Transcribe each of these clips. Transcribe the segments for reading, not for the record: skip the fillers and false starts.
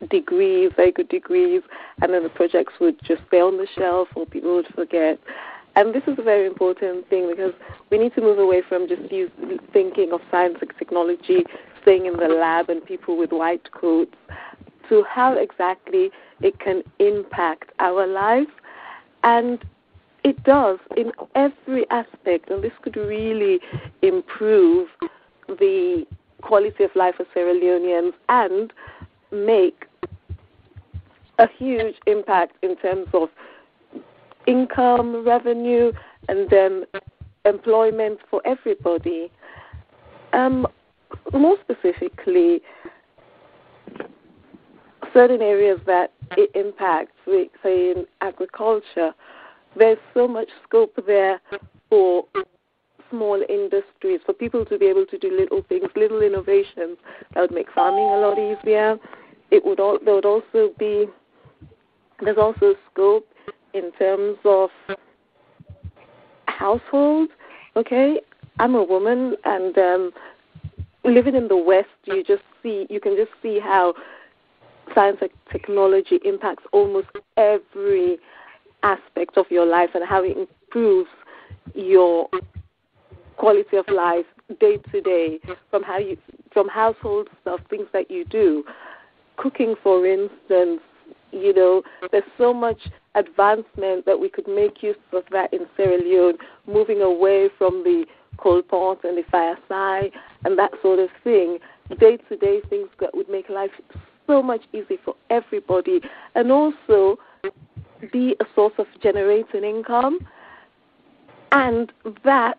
degrees, very good degrees, and then the projects would just stay on the shelf or people would forget. And this is a very important thing because we need to move away from just thinking of science and technology staying in the lab and people with white coats to how exactly it can impact our lives. And it does in every aspect, and this could really improve the quality of life for Sierra Leoneans and make a huge impact in terms of income, revenue, and then employment for everybody. More specifically, certain areas that it impacts, say in agriculture, there's so much scope there for small industries, for people to be able to do little things, little innovations that would make farming a lot easier. There's also scope in terms of households. Okay, I'm a woman, and living in the West, you can just see how science and technology impacts almost every aspect of your life and how it improves your quality of life day to day, from household stuff, things that you do. Cooking, for instance, there's so much advancement that we could make use of that in Sierra Leone, moving away from the coal pot and the fireside and that sort of thing. Day-to-day things that would make life so much easier for everybody, and also be a source of generating income. And that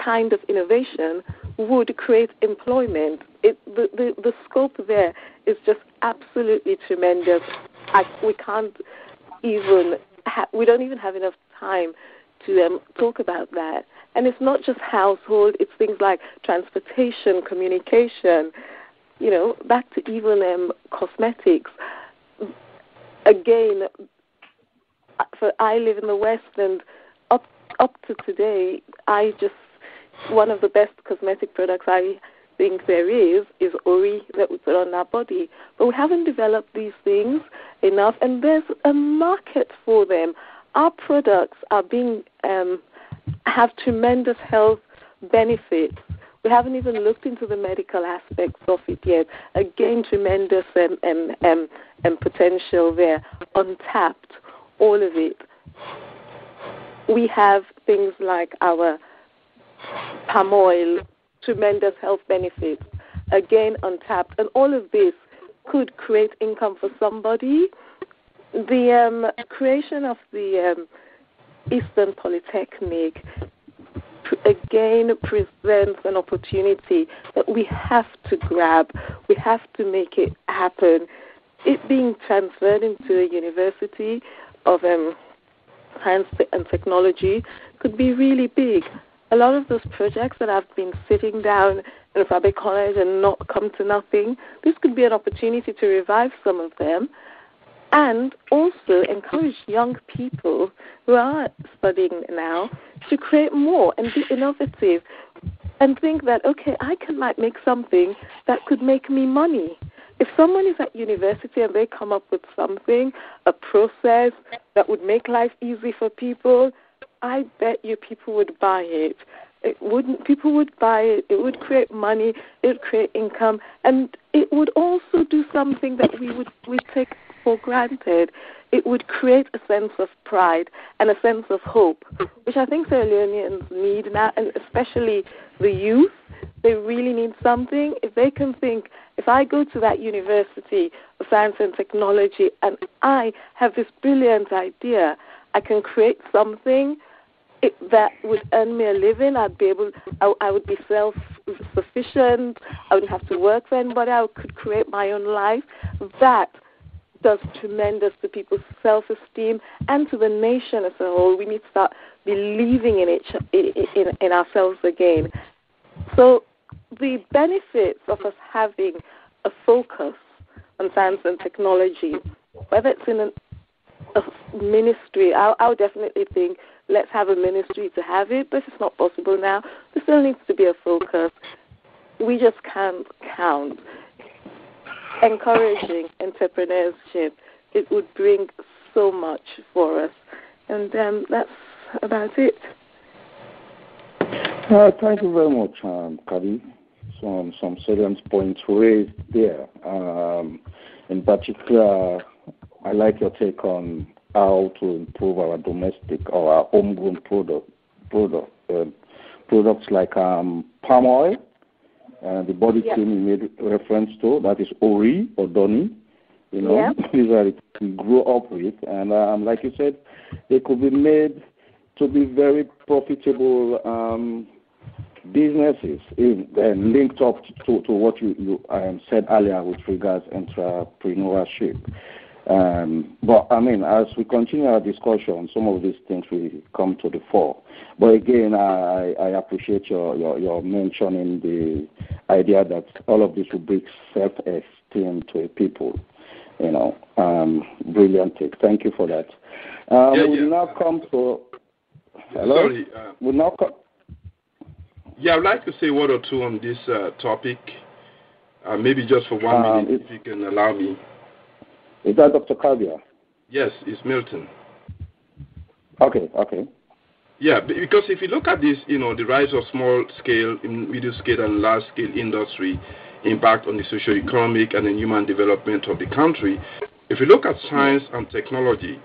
kind of innovation would create employment. The scope there is just absolutely tremendous. We don't even have enough time to talk about that. And it's not just household, it's things like transportation, communication, back to even cosmetics. Again, I live in the West, and up to today, one of the best cosmetic products I think there is Ori that we put on our body. But we haven't developed these things enough, and there's a market for them. Our products are have tremendous health benefits. We haven't even looked into the medical aspects of it yet. Again, tremendous and potential there, untapped, all of it. We have things like our palm oil, tremendous health benefits, again, untapped. And all of this could create income for somebody. The creation of the Eastern Polytechnic again presents an opportunity that we have to grab. We have to make it happen. It being transferred into a university of science and technology could be really big. A lot of those projects that have been sitting down in Fabric College and not come to nothing, this could be an opportunity to revive some of them and also encourage young people who are studying now to create more and be innovative and think that, okay, I might make something that could make me money. If someone is at university and they come up with something, a process that would make life easy for people, I bet you people would buy it. People would buy it. It would create money. It would create income, and it would also do something that we take for granted. It would create a sense of pride and a sense of hope, which I think Sierra Leoneans need now, and especially the youth. They really need something. If they can think, if I go to that university of science and technology and I have this brilliant idea, I can create something that would earn me a living. I would be self-sufficient. I wouldn't have to work for anybody. I could create my own life. That does tremendous to people's self-esteem and to the nation as a whole. We need to start believing in ourselves again. So the benefits of us having a focus on science and technology, whether it's in a ministry, I would definitely think let's have a ministry to have it, but if it's not possible now, there still needs to be a focus. We just can't count encouraging entrepreneurship. It would bring so much for us. And that's about it. Thank you very much, Kadi. Some salient points raised there. In particular, I like your take on how to improve our domestic or our homegrown products like palm oil, the body cream you made reference to, that is Ori or Donny. These are the we grew up with, and like you said, they could be made to be very profitable businesses, and linked up to what you said earlier with regards to entrepreneurship. But I mean, as we continue our discussion, some of these things will come to the fore. But again, I appreciate your mentioning the idea that all of this will bring self-esteem to people. Brilliant take. Thank you for that. We'll now come to. Hello. Sorry. We'll now come. Yeah, I'd like to say one or two on this topic. Maybe just for 1 minute, if you can allow me. Is that Dr. Kabia? Yes, it's Milton. Okay. Yeah, because if you look at this, the rise of small-scale, middle-scale, and large-scale industry impact on the socio-economic and the human development of the country, if you look at science and technology,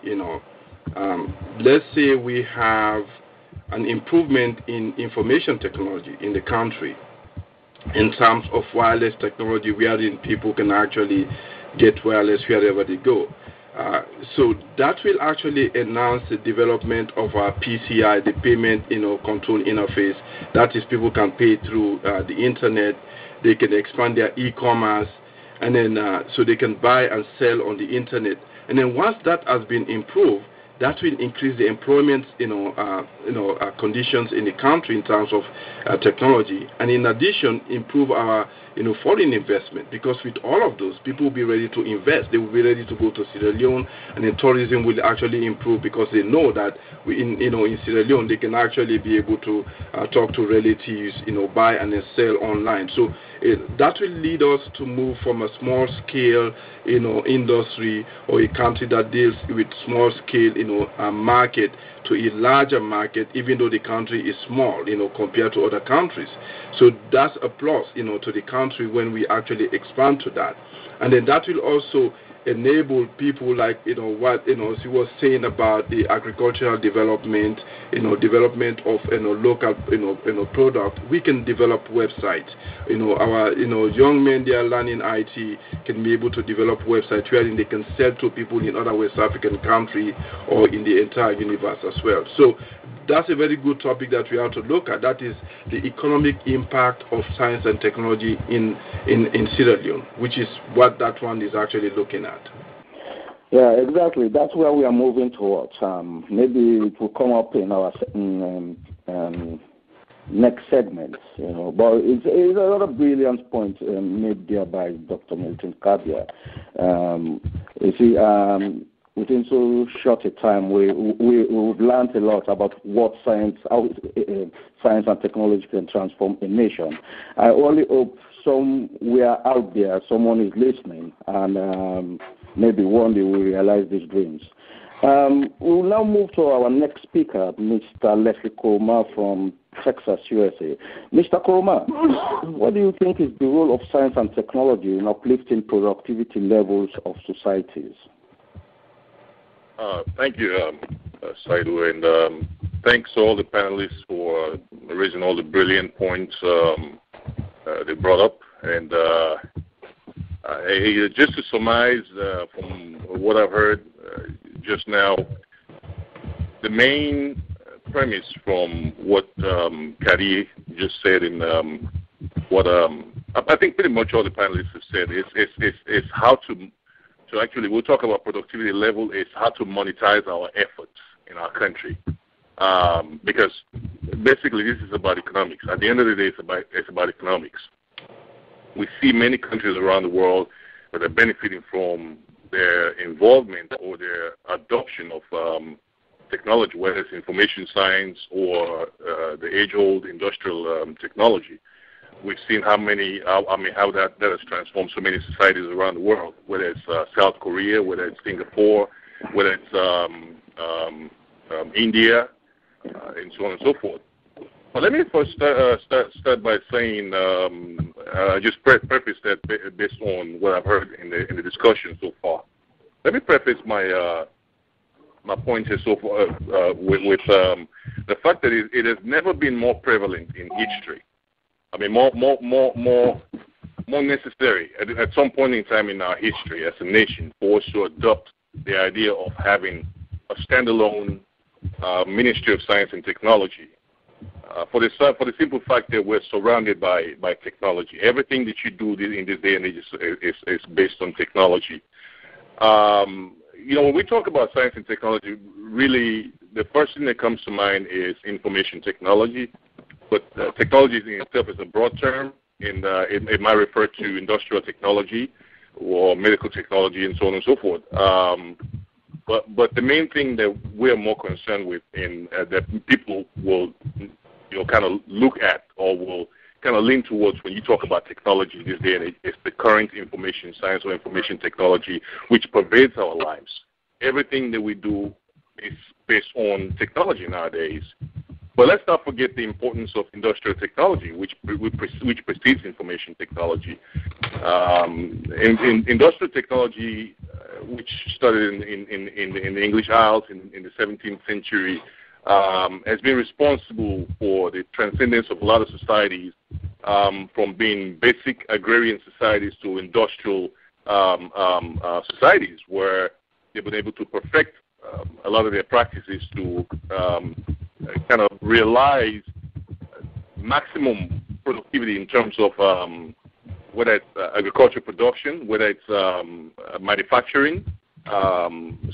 let's say we have an improvement in information technology in the country in terms of wireless technology, wherein people can actually get wireless wherever they go. So that will actually enhance the development of our PCI, the payment control interface. That is, people can pay through the internet. They can expand their e-commerce, and then so they can buy and sell on the internet. And then once that has been improved, that will increase the employment, conditions in the country in terms of technology, and in addition, improve our, foreign investment. Because with all of those, people will be ready to invest. They will be ready to go to Sierra Leone, and then tourism will actually improve because they know that in Sierra Leone they can actually be able to talk to relatives, buy and then sell online. So that will lead us to move from a small scale, industry or a country that deals with small scale, market to a larger market, even though the country is small, compared to other countries. So that's a plus, to the country when we actually expand to that. And then that will also enable people like, what, she was saying about the agricultural development, development of, local, product. We can develop websites. Our, young men, they are learning IT, can be able to develop websites wherein they can sell to people in other West African countries or in the entire universe as well. So that's a very good topic that we have to look at. That is the economic impact of science and technology in Sierra Leone, which is what that one is actually looking at. Yeah, exactly. That's where we are moving towards. Maybe it will come up in our next segment, But it's another brilliant point made there by Dr. Milton Kabia. You see, within so short a time, we've learned a lot about how science and technology can transform a nation. I only hope somewhere out there someone is listening, and maybe one day we'll realize these dreams. We'll now move to our next speaker, Mr. Leslie Koroma from Texas, USA. Mr. Koroma, what do you think is the role of science and technology in uplifting productivity levels of societies? Thank you, Saidu, and thanks to all the panelists for raising all the brilliant points they brought up. And just to surmise from what I've heard just now, the main premise from what Kadi just said and what I think pretty much all the panelists have said is how to actually, we'll talk about productivity level, is how to monetize our efforts in our country. Because basically this is about economics. At the end of the day, it's about economics. We see many countries around the world that are benefiting from their involvement or their adoption of technology, whether it's information science or the age-old industrial technology. We've seen how that has transformed so many societies around the world, whether it's South Korea, whether it's Singapore, whether it's India, and so on and so forth. But let me first start by saying, just preface that based on what I've heard in the discussion so far. Let me preface my point here so far with the fact that it has never been more prevalent in history. I mean, more necessary at some point in time in our history as a nation for us to adopt the idea of having a standalone Ministry of Science and Technology. For the simple fact that we're surrounded by technology. Everything that you do in this day and age is based on technology. When we talk about science and technology, really the first thing that comes to mind is information technology. But technology in itself is a broad term, and it might refer to industrial technology or medical technology and so on and so forth. But the main thing that we're more concerned with and that people will kind of look at or will kind of lean towards when you talk about technology this day and age is the current information science or information technology, which pervades our lives. Everything that we do is based on technology nowadays. But let's not forget the importance of industrial technology, which precedes information technology. In industrial technology, which started in the English Isles in the 17th century, has been responsible for the transcendence of a lot of societies, from being basic agrarian societies to industrial societies, where they've been able to perfect a lot of their practices to kind of realize maximum productivity in terms of whether it's agricultural production, whether it's manufacturing.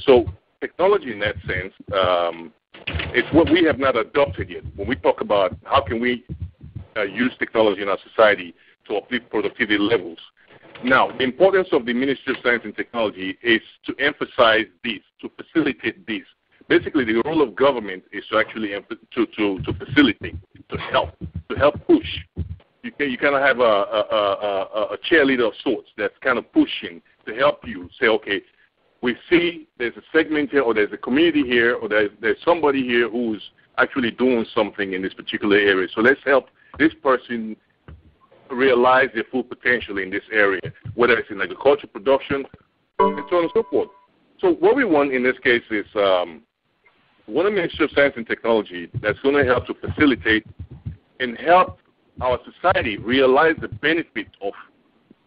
So technology in that sense, it's what we have not adopted yet. When we talk about how can we use technology in our society to uplift productivity levels. Now, the importance of the Ministry of Science and Technology is to emphasize this, to facilitate this. Basically, the role of government is to actually to facilitate, to help push. You kind of have a cheerleader of sorts that's kind of pushing to help you say, okay, we see there's a segment here, or there's a community here, or there's somebody here who's actually doing something in this particular area. So let's help this person realize their full potential in this area, whether it's in agricultural production, and so on and so forth. So what we want in this case is one Ministry of Science and Technology that's going to help to facilitate and help our society realize the benefit of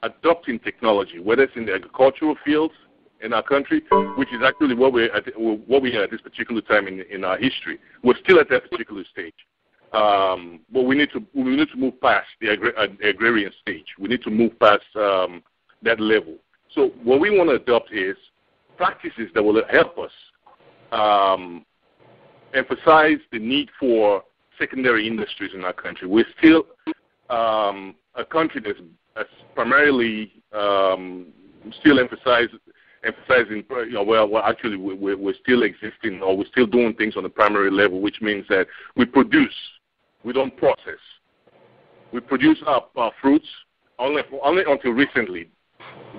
adopting technology, whether it's in the agricultural fields in our country, which is actually what we are at this particular time in our history. We're still at that particular stage. But we need to move past the agrarian stage. We need to move past that level. So what we want to adopt is practices that will help us emphasize the need for secondary industries in our country. We're still a country that's primarily still emphasizing, actually we're still existing, or we're still doing things on the primary level, which means that we produce, we don't process. We produce our fruits only until recently.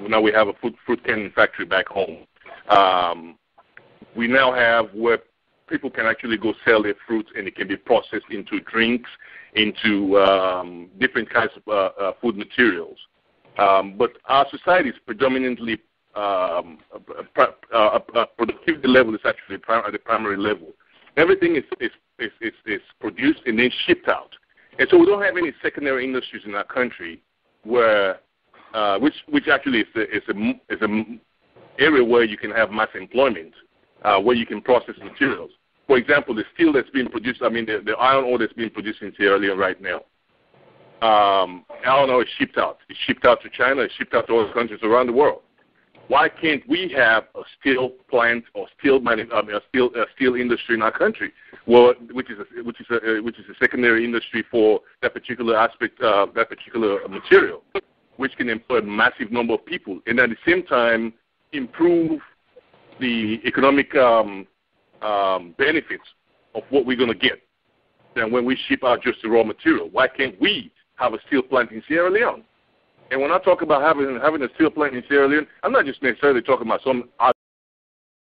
Now we have a fruit canning factory back home. We now have where people can actually go sell their fruits, and it can be processed into drinks, into different kinds of food materials. But our society is predominantly productivity level is actually at the primary level. Everything is produced and then shipped out, and so we don't have any secondary industries in our country where, which actually is an area where you can have mass employment, where you can process materials. For example, the steel that's being produced, the iron ore that's being produced in Sierra Leone right now. Iron ore is shipped out. It's shipped out to China. It's shipped out to other countries around the world. Why can't we have a steel plant or steel industry in our country, which is a secondary industry for that particular aspect, that particular material, which can employ a massive number of people, and at the same time improve the economic benefits of what we're going to get than when we ship out just the raw material? Why can't we have a steel plant in Sierra Leone. And when I talk about having a steel plant in Sierra Leone, I'm not just necessarily talking about some